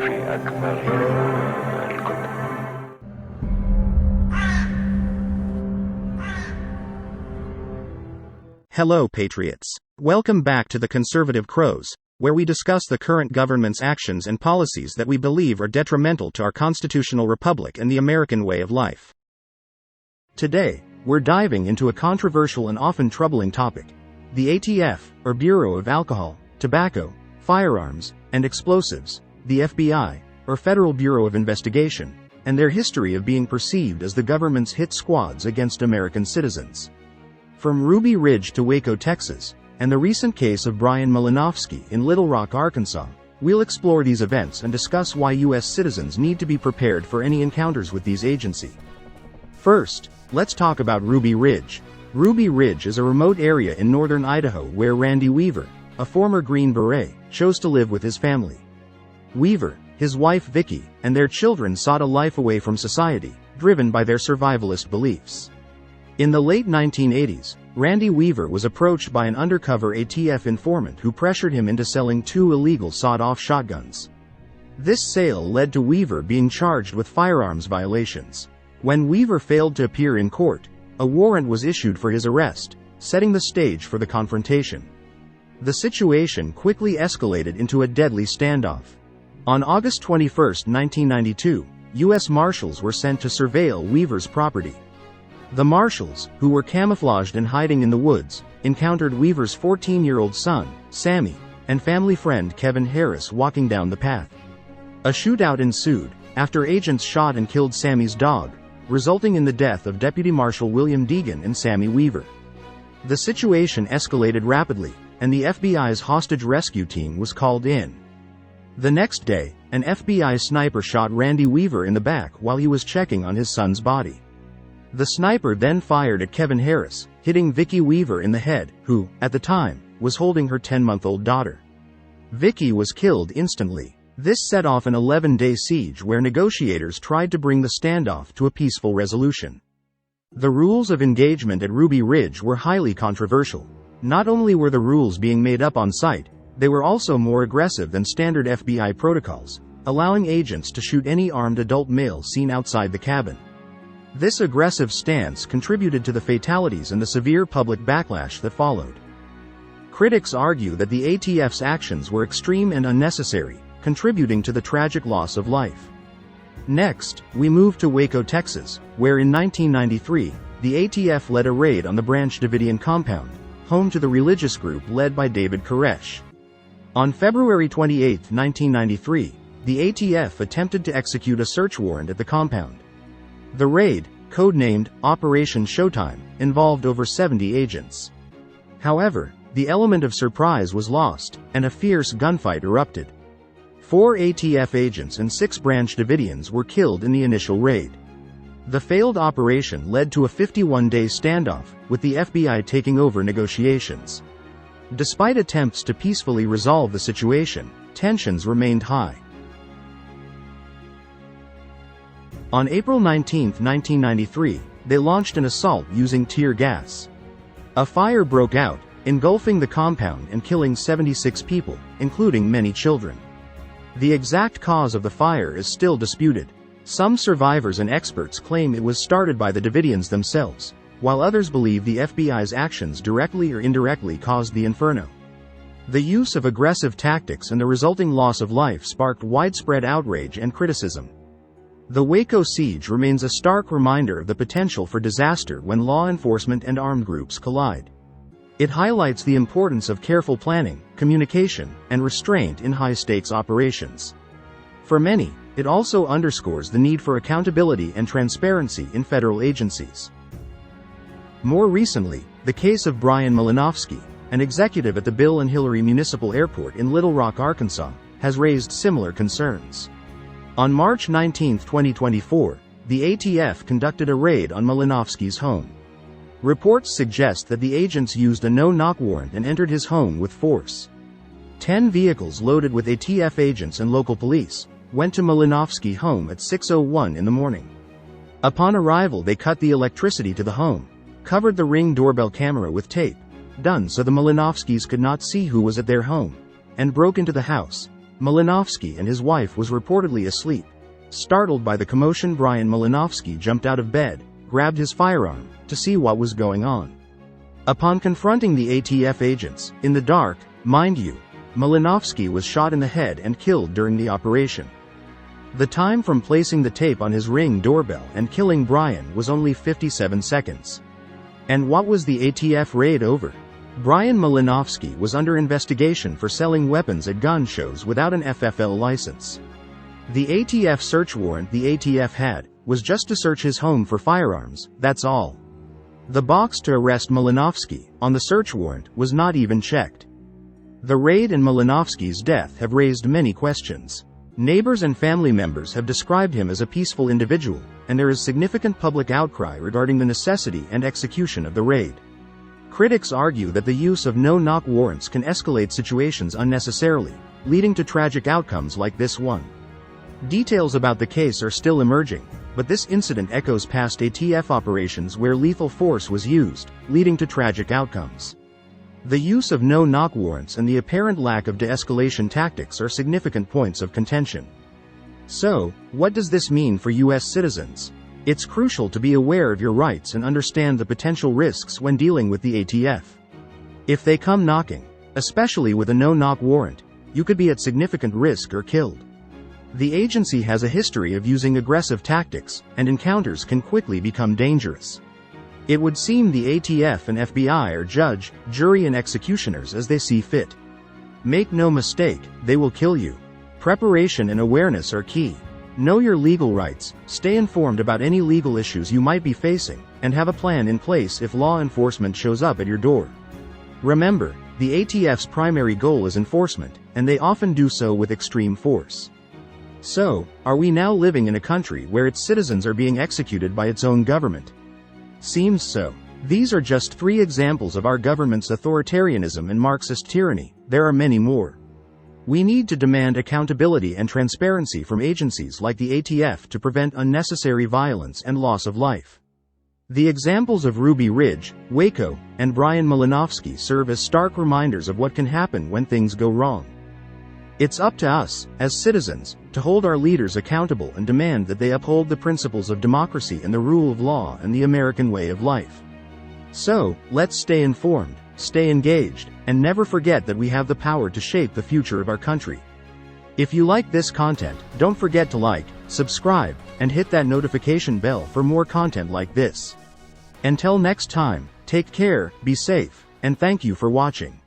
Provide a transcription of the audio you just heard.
في أكبر الكتب. Hello, patriots. Welcome back to the Conservative Crows, where we discuss the current government's actions and policies that we believe are detrimental to our constitutional republic and the American way of life. Today, we're diving into a controversial and often troubling topic: the ATF, or Bureau of Alcohol, Tobacco, Firearms, and Explosives, the FBI, or Federal Bureau of Investigation, and their history of being perceived as the government's hit squads against American citizens. From Ruby Ridge to Waco, Texas, and the recent case of Brian Malinowski in Little Rock, Arkansas, we'll explore these events and discuss why U.S. citizens need to be prepared for any encounters with these agencies. First, let's talk about Ruby Ridge. Ruby Ridge is a remote area in northern Idaho where Randy Weaver, a former Green Beret, chose to live with his family. Weaver, his wife Vicki, and their children sought a life away from society, driven by their survivalist beliefs. In the late 1980s, Randy Weaver was approached by an undercover ATF informant who pressured him into selling 2 illegal sawed-off shotguns. This sale led to Weaver being charged with firearms violations. When Weaver failed to appear in court, a warrant was issued for his arrest, setting the stage for the confrontation. The situation quickly escalated into a deadly standoff. On August 21, 1992, U.S. Marshals were sent to surveil Weaver's property. The Marshals, who were camouflaged and hiding in the woods, encountered Weaver's 14-year-old son, Sammy, and family friend Kevin Harris walking down the path. A shootout ensued, after agents shot and killed Sammy's dog, resulting in the death of Deputy Marshal William Deegan and Sammy Weaver. The situation escalated rapidly, and the FBI's hostage rescue team was called in. The next day, an FBI sniper shot Randy Weaver in the back while he was checking on his son's body. The sniper then fired at Kevin Harris, hitting Vicki Weaver in the head, who, at the time, was holding her 10-month-old daughter. Vicki was killed instantly. This set off an 11-day siege where negotiators tried to bring the standoff to a peaceful resolution. The rules of engagement at Ruby Ridge were highly controversial. Not only were the rules being made up on site, they were also more aggressive than standard FBI protocols, allowing agents to shoot any armed adult male seen outside the cabin. This aggressive stance contributed to the fatalities and the severe public backlash that followed. Critics argue that the ATF's actions were extreme and unnecessary, contributing to the tragic loss of life. Next, we move to Waco, Texas, where in 1993, the ATF led a raid on the Branch Davidian compound, home to the religious group led by David Koresh. On February 28, 1993, the ATF attempted to execute a search warrant at the compound. The raid, codenamed Operation Showtime, involved over 70 agents. However, the element of surprise was lost, and a fierce gunfight erupted. 4 ATF agents and 6 Branch Davidians were killed in the initial raid. The failed operation led to a 51-day standoff, with the FBI taking over negotiations. Despite attempts to peacefully resolve the situation, tensions remained high. On April 19, 1993, they launched an assault using tear gas. A fire broke out, engulfing the compound and killing 76 people, including many children. The exact cause of the fire is still disputed. Some survivors and experts claim it was started by the Davidians themselves, while others believe the FBI's actions directly or indirectly caused the inferno. The use of aggressive tactics and the resulting loss of life sparked widespread outrage and criticism. The Waco siege remains a stark reminder of the potential for disaster when law enforcement and armed groups collide. It highlights the importance of careful planning, communication, and restraint in high-stakes operations. For many, it also underscores the need for accountability and transparency in federal agencies. More recently, the case of Brian Malinowski, an executive at the Bill and Hillary Municipal Airport in Little Rock, Arkansas, has raised similar concerns. On March 19, 2024, the ATF conducted a raid on Malinowski's home. Reports suggest that the agents used a no-knock warrant and entered his home with force. 10 vehicles loaded with ATF agents and local police went to Malinowski's home at 6:01 in the morning. Upon arrival, they cut the electricity to the home, covered the Ring doorbell camera with tape, done so the Malinowskis could not see who was at their home, and broke into the house, Malinowski and his wife was reportedly asleep. Startled by the commotion, Brian Malinowski jumped out of bed, grabbed his firearm, to see what was going on. Upon confronting the ATF agents, in the dark, mind you, Malinowski was shot in the head and killed during the operation. The time from placing the tape on his Ring doorbell and killing Brian was only 57 seconds. And what was the ATF raid over? Brian Malinowski was under investigation for selling weapons at gun shows without an FFL license. The ATF search warrant the ATF had was just to search his home for firearms, that's all. The box to arrest Malinowski on the search warrant was not even checked. The raid and Malinowski's death have raised many questions. Neighbors and family members have described him as a peaceful individual, and there is significant public outcry regarding the necessity and execution of the raid. Critics argue that the use of no-knock warrants can escalate situations unnecessarily, leading to tragic outcomes like this one. Details about the case are still emerging, but this incident echoes past ATF operations where lethal force was used, leading to tragic outcomes. The use of no-knock warrants and the apparent lack of de-escalation tactics are significant points of contention. So, what does this mean for U.S. citizens? It's crucial to be aware of your rights and understand the potential risks when dealing with the ATF. If they come knocking, especially with a no-knock warrant, you could be at significant risk or killed. The agency has a history of using aggressive tactics, and encounters can quickly become dangerous. It would seem the ATF and FBI are judge, jury and executioners as they see fit. Make no mistake, they will kill you. Preparation and awareness are key. Know your legal rights, stay informed about any legal issues you might be facing, and have a plan in place if law enforcement shows up at your door. Remember, the ATF's primary goal is enforcement, and they often do so with extreme force. So, are we now living in a country where its citizens are being executed by its own government? Seems so. These are just 3 examples of our government's authoritarianism and Marxist tyranny. There are many more. We need to demand accountability and transparency from agencies like the ATF to prevent unnecessary violence and loss of life. The examples of Ruby Ridge, Waco, and Brian Malinowski serve as stark reminders of what can happen when things go wrong. It's up to us, as citizens, to hold our leaders accountable and demand that they uphold the principles of democracy and the rule of law and the American way of life. So, let's stay informed, stay engaged, and never forget that we have the power to shape the future of our country. If you like this content, don't forget to like, subscribe, and hit that notification bell for more content like this. Until next time, take care, be safe, and thank you for watching.